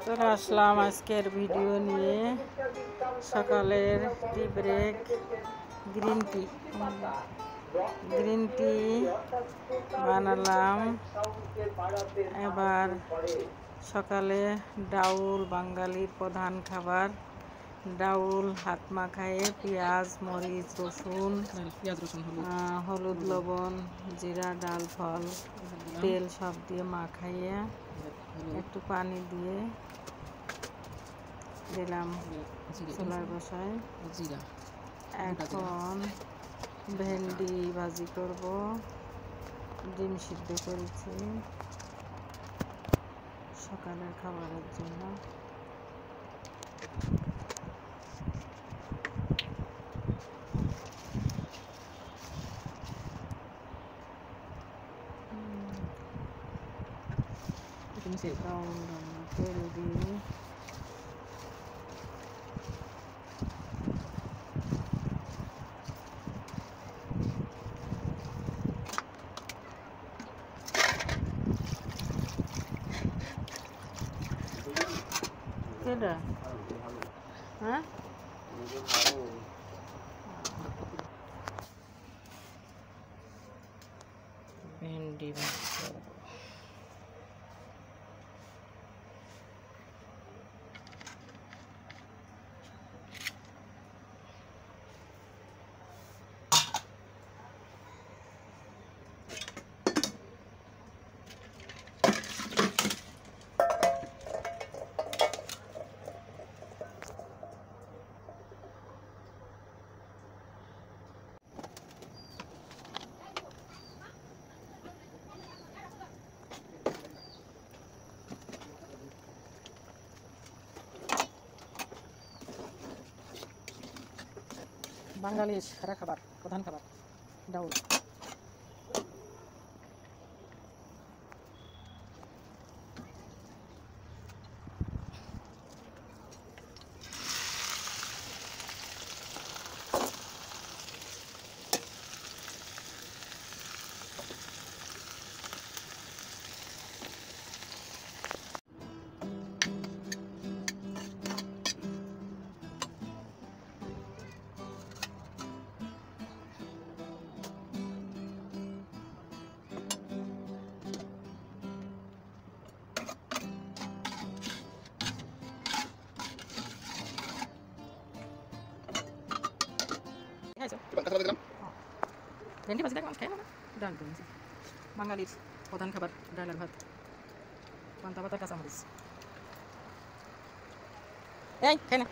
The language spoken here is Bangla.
চলে আসলাম আজকের ভিডিও নিয়ে। সকালের টি ব্রেক গ্রিন টি বানালাম। এবার সকালে ডাউল, বাঙালির প্রধান খাবার। ডাউল হাত মাখায়ে পেঁয়াজ, মরিচ, রসুন, হলুদ, লবণ, জিরা, ডাল, ফল, তেল সব দিয়ে মাখাইয়ে একটু পানি দিয়ে দিলাম চুলার বসায়। এখন ভেন্ডি ভাজি করব, ডিম সিদ্ধ করেছি সকালের খাবারের জন্য। তেল দিয়ে কেডা হ্যাঁ ভেন্ডি ভাজি করব। বাঙালির সেরা খাবার, প্রধান খাবার ডাউল। ভেন্ডি ভাজি দেখলাম, খেয়ে নেবো। ডাল করেছি, বাঙালির প্রধান খাবার ডাল আর ভাত, পান্তা ভাত আর কাঁচামরিচ। এই খেয়ে না।